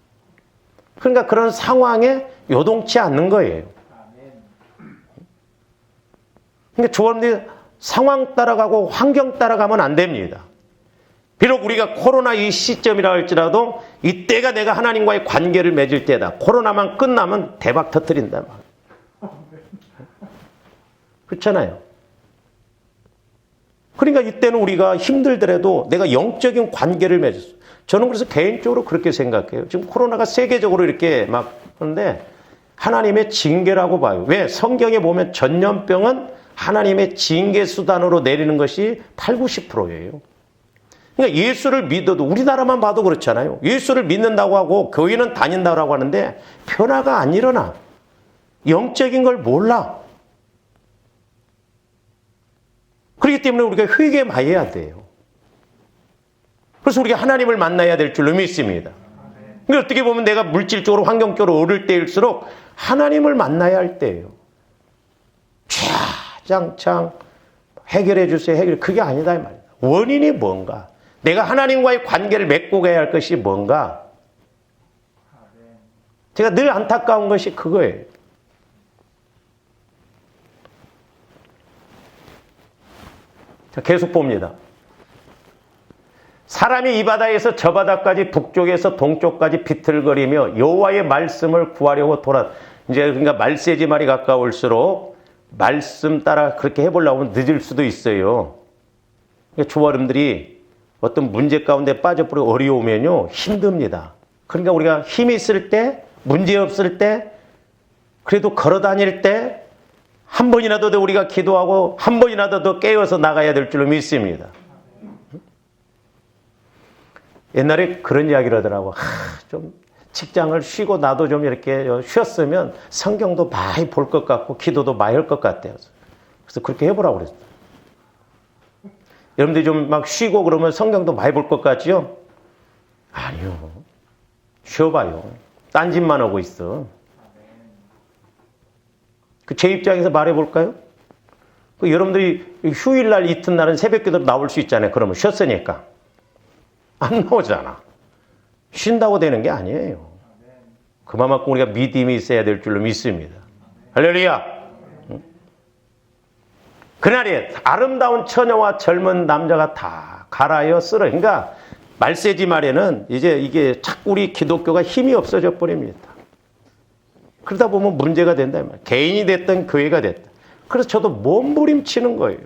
그러니까 그런 상황에 요동치 않는 거예요. 그러니까 조언들 상황 따라가고 환경 따라가면 안 됩니다. 비록 우리가 코로나 이 시점이라 할지라도 이때가 내가 하나님과의 관계를 맺을 때다. 코로나만 끝나면 대박 터뜨린다. 그렇잖아요. 그러니까 이때는 우리가 힘들더라도 내가 영적인 관계를 맺었어. 저는 그래서 개인적으로 그렇게 생각해요. 지금 코로나가 세계적으로 이렇게 막 하는데 하나님의 징계라고 봐요. 왜? 성경에 보면 전염병은 하나님의 징계 수단으로 내리는 것이 80~90%예요. 그러니까 예수를 믿어도 우리나라만 봐도 그렇잖아요. 예수를 믿는다고 하고 교회는 다닌다고 하는데 변화가 안 일어나. 영적인 걸 몰라. 그렇기 때문에 우리가 회개해야 돼요. 그래서 우리가 하나님을 만나야 될 줄로 믿습니다. 그러니까 어떻게 보면 내가 물질적으로 환경적으로 어릴 때일수록 하나님을 만나야 할 때예요. 촤 주장창 해결해 주세요. 그게 아니다 이 말이야. 원인이 뭔가? 내가 하나님과의 관계를 맺고 가야 할 것이 뭔가? 제가 늘 안타까운 것이 그거예요. 자, 계속 봅니다. 사람이 이 바다에서 저 바다까지 북쪽에서 동쪽까지 비틀거리며 여호와의 말씀을 구하려고 이제 그러니까 말세지 말이 가까울수록 말씀 따라 그렇게 해보려고 하면 늦을 수도 있어요. 그러니까 조아름들이 어떤 문제 가운데 빠져버려 어려우면요 힘듭니다. 그러니까 우리가 힘이 있을 때, 문제 없을 때, 그래도 걸어 다닐 때 한 번이라도 더 우리가 기도하고 한 번이라도 더 깨어서 나가야 될 줄로 믿습니다. 옛날에 그런 이야기를 하더라고. 좀 직장을 쉬고 나도 좀 이렇게 쉬었으면 성경도 많이 볼 것 같고 기도도 많이 할 것 같아요. 그래서 그렇게 해보라고 그랬어요. 여러분들이 좀 막 쉬고 그러면 성경도 많이 볼 것 같지요? 아니요. 쉬어봐요. 딴짓만 하고 있어. 제 입장에서 말해볼까요? 여러분들이 휴일날 이튿날은 새벽기도로 나올 수 있잖아요. 그러면 쉬었으니까. 안 나오잖아. 쉰다고 되는 게 아니에요. 그만큼 우리가 믿음이 있어야 될 줄로 믿습니다. 할렐루야. 그날에 아름다운 처녀와 젊은 남자가 다 갈아여 쓸어. 그러니까 말세지 말에는 이제 이게 자꾸 우리 기독교가 힘이 없어져 버립니다. 그러다 보면 문제가 된다. 개인이 됐든 교회가 됐든. 그래서 저도 몸부림치는 거예요.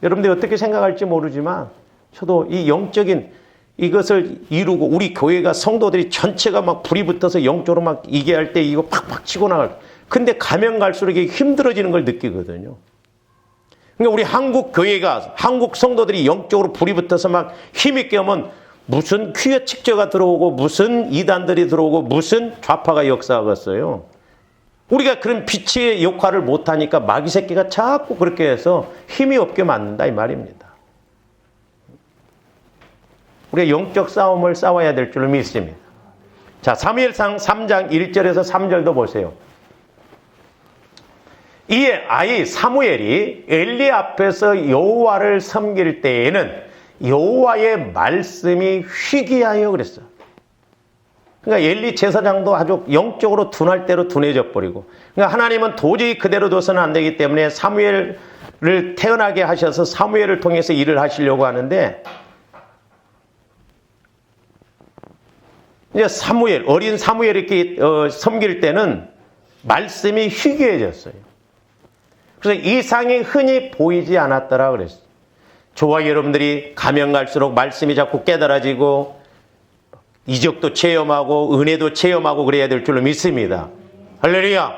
여러분들이 어떻게 생각할지 모르지만 저도 이 영적인 이것을 이루고 우리 교회가 성도들이 전체가 막 불이 붙어서 영적으로 막 이게 할 때 이거 팍팍 치고 나갈. 근데 가면 갈수록 이게 힘들어지는 걸 느끼거든요. 그러니까 우리 한국 교회가 한국 성도들이 영적으로 불이 붙어서 막 힘있게 하면 무슨 퀴어 측저가 들어오고 무슨 이단들이 들어오고 무슨 좌파가 역사하겠어요. 우리가 그런 빛의 역할을 못하니까 마귀 새끼가 자꾸 그렇게 해서 힘이 없게 만든다 이 말입니다. 우리가 영적 싸움을 싸워야 될 줄을 믿습니다. 자, 사무엘상 3장 1절에서 3절도 보세요. 이에 아이 사무엘이 엘리 앞에서 여호와를 섬길 때에는 여호와의 말씀이 희귀하여 그랬어요. 그러니까 엘리 제사장도 아주 영적으로 둔할 대로 둔해져 버리고, 그러니까 하나님은 도저히 그대로 둬서는 안 되기 때문에 사무엘을 태어나게 하셔서 사무엘을 통해서 일을 하시려고 하는데, 이제 사무엘, 어린 사무엘이 이렇게 섬길 때는 말씀이 희귀해졌어요. 그래서 이상이 흔히 보이지 않았더라 그랬어요. 저와 여러분들이 가면 갈수록 말씀이 자꾸 깨달아지고 이적도 체험하고 은혜도 체험하고 그래야 될 줄로 믿습니다. 할렐루야.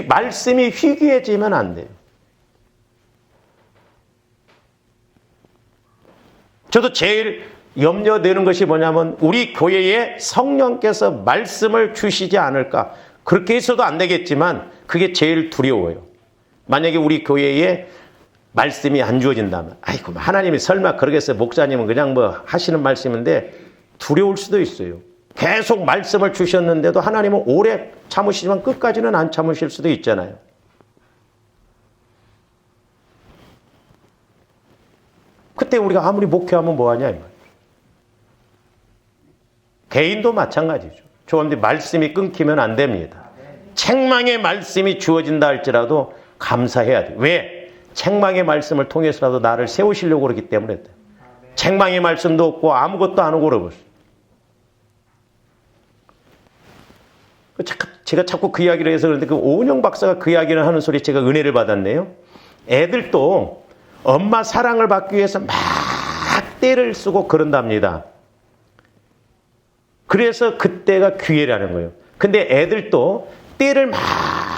말씀이 희귀해지면 안 돼요. 저도 제일 염려되는 것이 뭐냐면 우리 교회에 성령께서 말씀을 주시지 않을까. 그렇게 해서도 안 되겠지만 그게 제일 두려워요. 만약에 우리 교회에 말씀이 안 주어진다면, 아이고 하나님이 설마 그러겠어요. 목사님은 그냥 뭐 하시는 말씀인데 두려울 수도 있어요. 계속 말씀을 주셨는데도 하나님은 오래 참으시지만 끝까지는 안 참으실 수도 있잖아요. 그때 우리가 아무리 목회하면 뭐하냐 이 말. 개인도 마찬가지죠. 저한테 말씀이 끊기면 안 됩니다. 책망의 말씀이 주어진다 할지라도 감사해야 돼요. 왜? 책망의 말씀을 통해서라도 나를 세우시려고 그러기 때문에. 책망의 말씀도 없고 아무것도 안 하고 그러버렸어요. 제가 자꾸 그 이야기를 해서 그런데 그 오은영 박사가 그 이야기를 하는 소리에 제가 은혜를 받았네요. 애들도 엄마 사랑을 받기 위해서 막 떼를 쓰고 그런답니다. 그래서 그때가 기회라는 거예요. 근데 애들도 떼를 막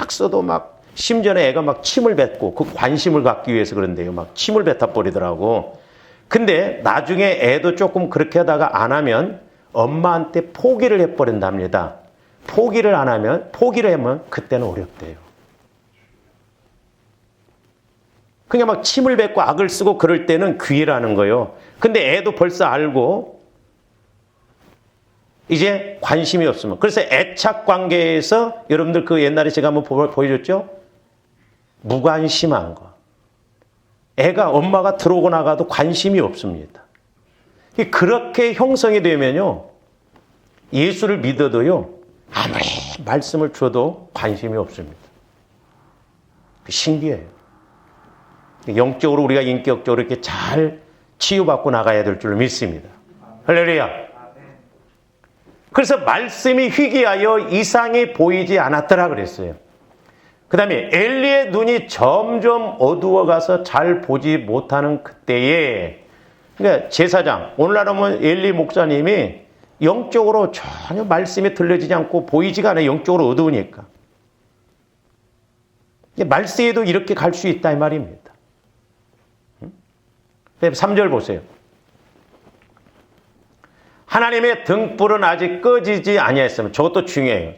써도 막 심지어 애가 막 침을 뱉고 그 관심을 갖기 위해서 그런데요. 막 침을 뱉어버리더라고. 근데 나중에 애도 조금 그렇게 하다가 안 하면 엄마한테 포기를 해버린답니다. 포기를 하면 그때는 어렵대요. 그냥 막 침을 뱉고 악을 쓰고 그럴 때는 기회라는 거예요. 근데 애도 벌써 알고 이제 관심이 없으면. 그래서 애착 관계에서 여러분들 그 옛날에 제가 한번 보여줬죠? 무관심한 거. 애가 엄마가 들어오고 나가도 관심이 없습니다. 그렇게 형성이 되면요, 예수를 믿어도요, 아무리 말씀을 줘도 관심이 없습니다. 신기해요. 영적으로 우리가 인격적으로 이렇게 잘 치유받고 나가야 될 줄 믿습니다. 할렐루야. 그래서 말씀이 희귀하여 이상이 보이지 않았더라 그랬어요. 그 다음에 엘리의 눈이 점점 어두워가서 잘 보지 못하는 그때에, 그러니까 제사장, 오늘날 하면 엘리 목사님이 영적으로 전혀 말씀이 들려지지 않고 보이지가 않아요. 영적으로 어두우니까. 말세에도 이렇게 갈 수 있다 이 말입니다. 3절 보세요. 하나님의 등불은 아직 꺼지지 아니했으면, 저것도 중요해요.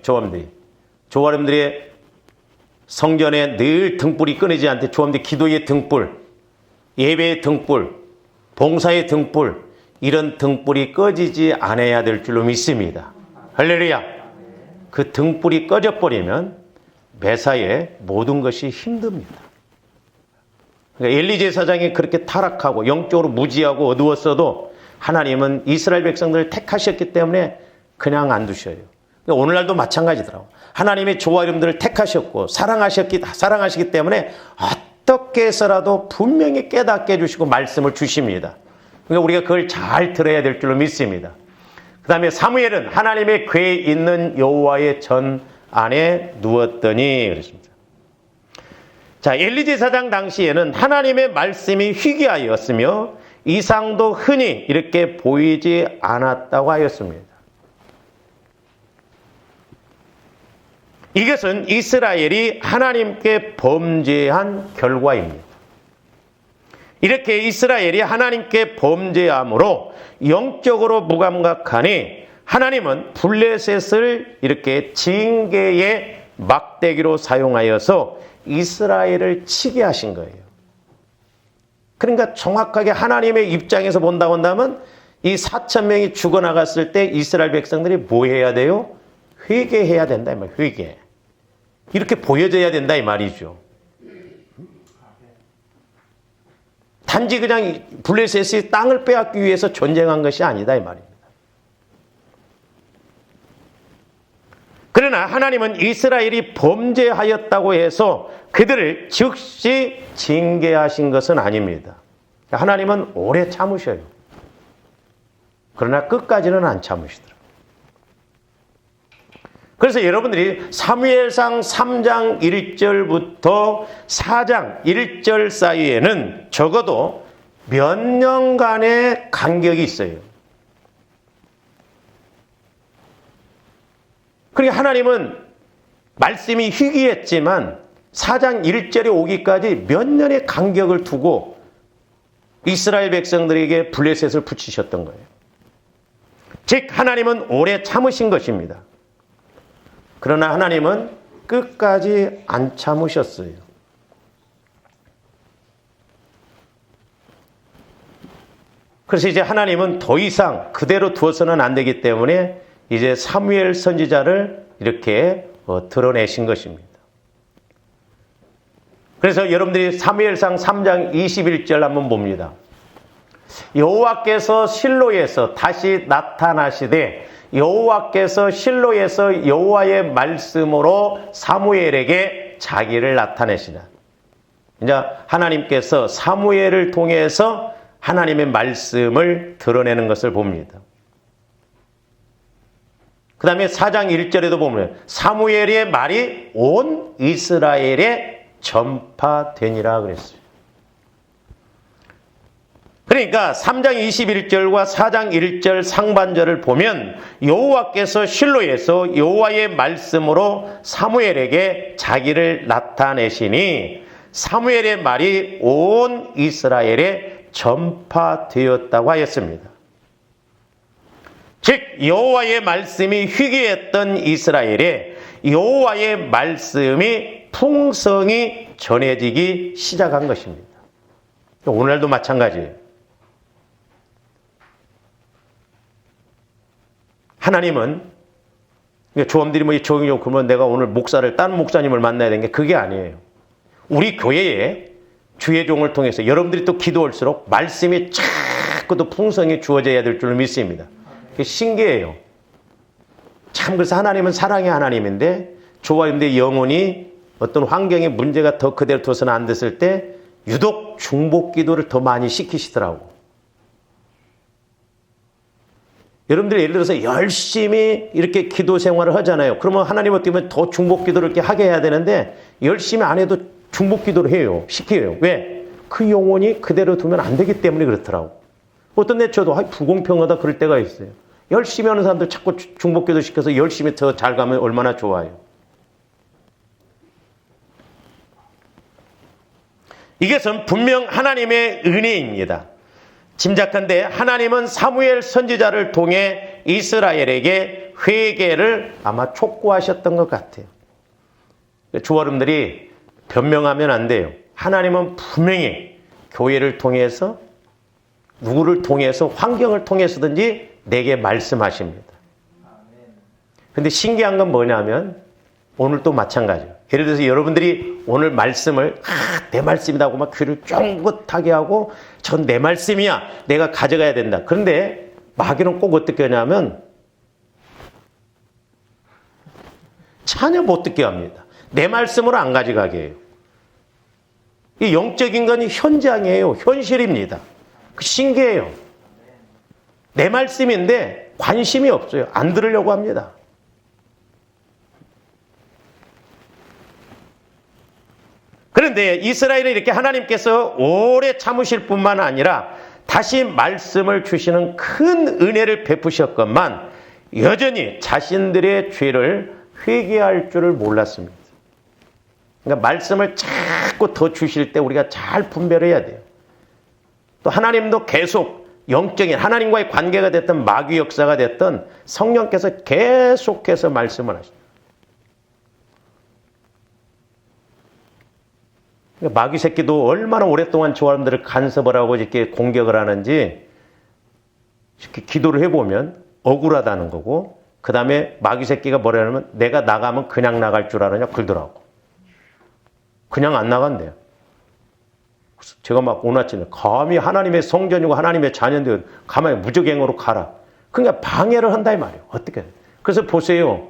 조화님들이 성전에 늘 등불이 끊이지 않대. 조화님들 기도의 등불, 예배의 등불, 봉사의 등불, 이런 등불이 꺼지지 않아야 될 줄로 믿습니다. 할렐루야. 그 등불이 꺼져버리면 매사에 모든 것이 힘듭니다. 그러니까 엘리 제사장이 그렇게 타락하고 영적으로 무지하고 어두웠어도 하나님은 이스라엘 백성들을 택하셨기 때문에 그냥 안 두셔요. 그러니까 오늘날도 마찬가지더라고요. 하나님이 저와 여러분들을 택하셨고 사랑하시기 때문에 어떻게 해서라도 분명히 깨닫게 해주시고 말씀을 주십니다. 그러니까 우리가 그걸 잘 들어야 될 줄로 믿습니다. 그 다음에 사무엘은 하나님의 궤에 있는 여호와의 전 안에 누웠더니 그랬습니다. 자, 엘리 제사장 당시에는 하나님의 말씀이 희귀하였으며 이상도 흔히 이렇게 보이지 않았다고 하였습니다. 이것은 이스라엘이 하나님께 범죄한 결과입니다. 이렇게 이스라엘이 하나님께 범죄함으로 영적으로 무감각하니 하나님은 블레셋을 이렇게 징계의 막대기로 사용하여서 이스라엘을 치게 하신 거예요. 그러니까 정확하게 하나님의 입장에서 본다고 한다면 이 4,000명이 죽어나갔을 때 이스라엘 백성들이 뭐 해야 돼요? 회개해야 된다 이 말이에요. 회개. 이렇게 보여져야 된다 이 말이죠. 단지 그냥 블레셋이 땅을 빼앗기 위해서 전쟁한 것이 아니다 이 말입니다. 그러나 하나님은 이스라엘이 범죄하였다고 해서 그들을 즉시 징계하신 것은 아닙니다. 하나님은 오래 참으셔요. 그러나 끝까지는 안 참으시더라고요. 그래서 여러분들이 사무엘상 3장 1절부터 4장 1절 사이에는 적어도 몇 년간의 간격이 있어요. 그러니까 하나님은 말씀이 희귀했지만 4장 1절에 오기까지 몇 년의 간격을 두고 이스라엘 백성들에게 블레셋을 붙이셨던 거예요. 즉 하나님은 오래 참으신 것입니다. 그러나 하나님은 끝까지 안 참으셨어요. 그래서 이제 하나님은 더 이상 그대로 두어서는 안 되기 때문에 이제 사무엘 선지자를 이렇게 드러내신 것입니다. 그래서 여러분들이 사무엘상 3장 21절 한번 봅니다. 여호와께서 실로에서 다시 나타나시되 여호와께서 실로에서 여호와의 말씀으로 사무엘에게 자기를 나타내시라. 이제 하나님께서 사무엘을 통해서 하나님의 말씀을 드러내는 것을 봅니다. 그 다음에 4장 1절에도 보면 사무엘의 말이 온 이스라엘에 전파되니라 그랬어요. 그러니까 3장 21절과 4장 1절 상반절을 보면 여호와께서 실로에서 여호와의 말씀으로 사무엘에게 자기를 나타내시니 사무엘의 말이 온 이스라엘에 전파되었다고 하였습니다. 즉 여호와의 말씀이 희귀했던 이스라엘에 여호와의 말씀이 풍성히 전해지기 시작한 것입니다. 오늘도 마찬가지예요. 하나님은 조원들이 뭐 조용히 그러면 내가 오늘 목사를 다른 목사님을 만나야 되는 게 그게 아니에요. 우리 교회에 주의 종을 통해서 여러분들이 또 기도할수록 말씀이 자꾸 또 풍성히 주어져야 될 줄 믿습니다. 그게 신기해요. 참 그래서 하나님은 사랑의 하나님인데 저와 여러분들의 영혼이 어떤 환경에 문제가 더 그대로 둬서는 안 됐을 때 유독 중복 기도를 더 많이 시키시더라고. 여러분들이 예를 들어서 열심히 이렇게 기도 생활을 하잖아요. 그러면 하나님 어떻게 보면 더 중복 기도를 이렇게 하게 해야 되는데 열심히 안 해도 중복 기도를 해요. 시켜요. 왜? 그 영혼이 그대로 두면 안 되기 때문에 그렇더라고. 어떤 데 저도 불공평하다 그럴 때가 있어요. 열심히 하는 사람들 자꾸 중복 기도 시켜서 열심히 더 잘 가면 얼마나 좋아요. 이것은 분명 하나님의 은혜입니다. 짐작한데 하나님은 사무엘 선지자를 통해 이스라엘에게 회개를 아마 촉구하셨던 것 같아요. 주와 여러분들이 변명하면 안 돼요. 하나님은 분명히 교회를 통해서 누구를 통해서 환경을 통해서든지 내게 말씀하십니다. 그런데 신기한 건 뭐냐면 오늘도 마찬가지예요. 예를 들어서 여러분들이 오늘 말씀을 내 말씀이다 하고 막 귀를 쫑긋하게 하고 전 내 말씀이야. 내가 가져가야 된다. 그런데 마귀는 꼭 어떻게 하냐면 전혀 못 듣게 합니다. 내 말씀으로 안 가져가게 해요. 이 영적인 건 현장이에요. 현실입니다. 신기해요. 내 말씀인데 관심이 없어요. 안 들으려고 합니다. 그런데 이스라엘은 이렇게 하나님께서 오래 참으실 뿐만 아니라 다시 말씀을 주시는 큰 은혜를 베푸셨건만 여전히 자신들의 죄를 회개할 줄을 몰랐습니다. 그러니까 말씀을 자꾸 더 주실 때 우리가 잘 분별해야 돼요. 또 하나님도 계속 영적인 하나님과의 관계가 됐던 마귀 역사가 됐던 성령께서 계속해서 말씀을 하십니다. 마귀 새끼도 얼마나 오랫동안 저 사람들을 간섭을 하고 이렇게 공격을 하는지 이렇게 기도를 해보면 억울하다는 거고, 그 다음에 마귀 새끼가 뭐라냐면 내가 나가면 그냥 나갈 줄 알았냐 그러더라고. 그냥 안 나간대요. 그래서 제가 막 오늘 아침에 감히 하나님의 성전이고 하나님의 자녀인데 가만히 무적행으로 가라. 그러니까 방해를 한다 이 말이에요. 어떻게? 그래서 보세요.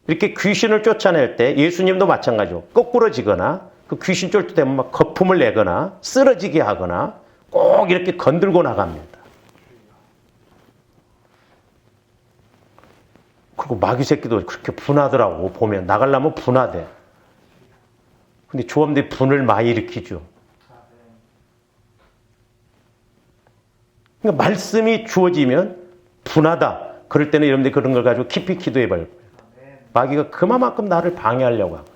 이렇게 귀신을 쫓아낼 때 예수님도 마찬가지고 거꾸러지거나 그 귀신 쫓을 막 거품을 내거나 쓰러지게 하거나 꼭 이렇게 건들고 나갑니다. 그리고 마귀 새끼도 그렇게 분하더라고. 보면 나가려면 분하대. 근데 조합들이 분을 많이 일으키죠. 그러니까 말씀이 주어지면 분하다. 그럴 때는 여러분들이 그런 걸 가지고 깊이 기도해 봐요. 마귀가 그만큼 나를 방해하려고 하고.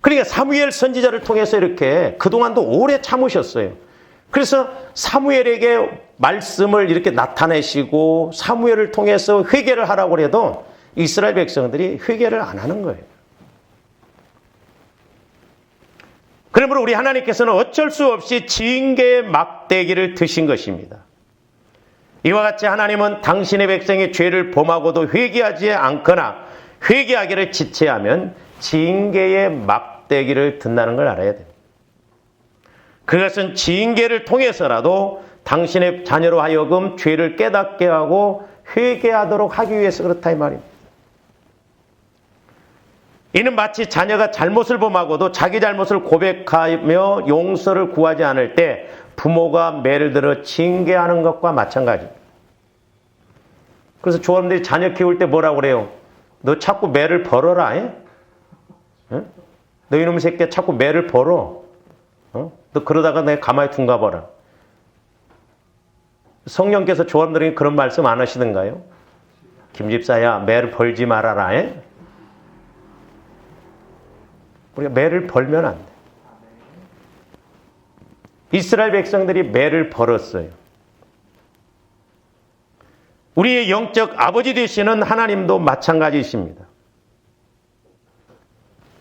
그러니까 사무엘 선지자를 통해서 이렇게 그동안도 오래 참으셨어요. 그래서 사무엘에게 말씀을 이렇게 나타내시고 사무엘을 통해서 회개를 하라고 해도 이스라엘 백성들이 회개를 안 하는 거예요. 그러므로 우리 하나님께서는 어쩔 수 없이 징계의 막대기를 드신 것입니다. 이와 같이 하나님은 당신의 백성이 죄를 범하고도 회개하지 않거나 회개하기를 지체하면 징계의 막대기를 든다는 걸 알아야 됩니다. 그것은 징계를 통해서라도 당신의 자녀로 하여금 죄를 깨닫게 하고 회개하도록 하기 위해서 그렇다 이 말입니다. 이는 마치 자녀가 잘못을 범하고도 자기 잘못을 고백하며 용서를 구하지 않을 때 부모가 매를 들어 징계하는 것과 마찬가지입니다. 그래서 조원들이 자녀 키울 때 뭐라고 그래요? 너 자꾸 매를 벌어라. 응? 너 이놈의 새끼야 자꾸 매를 벌어. 너 그러다가 내가 가만히 둔가 봐라. 성령께서 조원들에게 그런 말씀 안 하시던가요? 김집사야 매를 벌지 말아라. 우리가 매를 벌면 안 돼. 이스라엘 백성들이 매를 벌었어요. 우리의 영적 아버지 되시는 하나님도 마찬가지이십니다.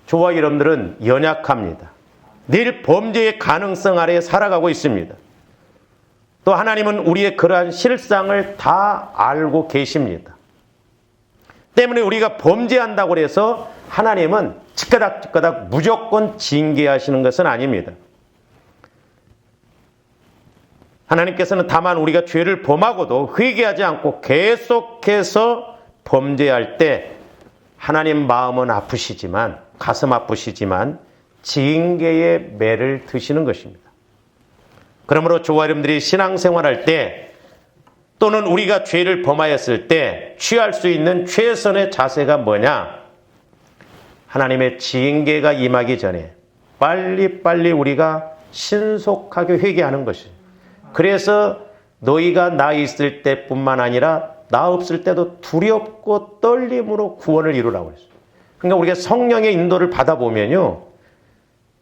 저와 여러분들은 연약합니다. 늘 범죄의 가능성 아래에 살아가고 있습니다. 또 하나님은 우리의 그러한 실상을 다 알고 계십니다. 때문에 우리가 범죄한다고 해서 하나님은 찌끄닥 무조건 징계하시는 것은 아닙니다. 하나님께서는 다만 우리가 죄를 범하고도 회개하지 않고 계속해서 범죄할 때 하나님 마음은 아프시지만, 가슴 아프시지만 징계의 매를 드시는 것입니다. 그러므로 저와 여러분들이 신앙생활할 때 또는 우리가 죄를 범하였을 때 취할 수 있는 최선의 자세가 뭐냐? 하나님의 징계가 임하기 전에 빨리빨리 우리가 신속하게 회개하는 것이에요. 그래서 너희가 나 있을 때뿐만 아니라 나 없을 때도 두렵고 떨림으로 구원을 이루라고 했어요. 그러니까 우리가 성령의 인도를 받아보면요,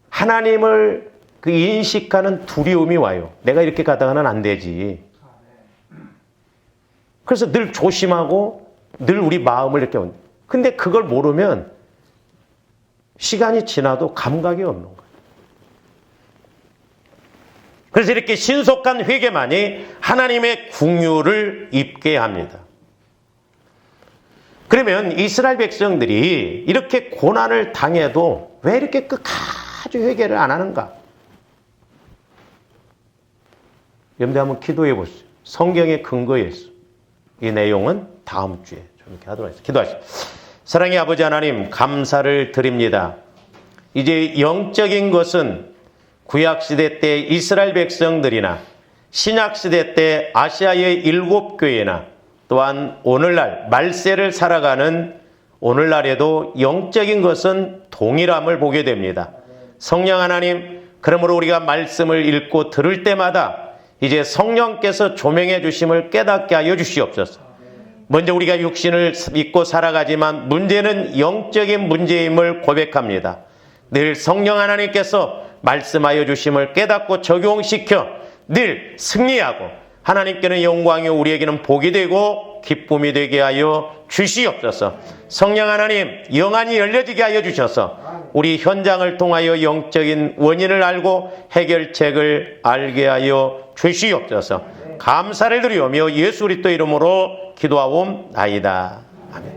하나님을 그 인식하는 두려움이 와요. 내가 이렇게 가다가는 안 되지. 그래서 늘 조심하고 늘 우리 마음을 이렇게. 근데 그걸 모르면 시간이 지나도 감각이 없는 거예요. 그래서 이렇게 신속한 회개만이 하나님의 긍휼을 입게 합니다. 그러면 이스라엘 백성들이 이렇게 고난을 당해도 왜 이렇게 끝까지 회개를 안 하는가? 여러분들 한번 기도해 보시죠. 성경의 근거에 있어. 이 내용은 다음 주에 좀 이렇게 하도록 하겠습니다. 기도하시죠. 사랑의 아버지 하나님, 감사를 드립니다. 이제 영적인 것은 구약시대 때 이스라엘 백성들이나 신약시대 때 아시아의 7교회나 또한 오늘날 말세를 살아가는 오늘날에도 영적인 것은 동일함을 보게 됩니다. 성령 하나님, 그러므로 우리가 말씀을 읽고 들을 때마다 이제 성령께서 조명해 주심을 깨닫게 하여 주시옵소서. 먼저 우리가 육신을 믿고 살아가지만 문제는 영적인 문제임을 고백합니다. 늘 성령 하나님께서 말씀하여 주심을 깨닫고 적용시켜 늘 승리하고 하나님께는 영광이 우리에게는 복이 되고 기쁨이 되게 하여 주시옵소서. 성령 하나님, 영안이 열려지게 하여 주셔서 우리 현장을 통하여 영적인 원인을 알고 해결책을 알게 하여 주시옵소서. 감사를 드리오며 예수 그리스도 이름으로 기도하옵나이다. 아멘.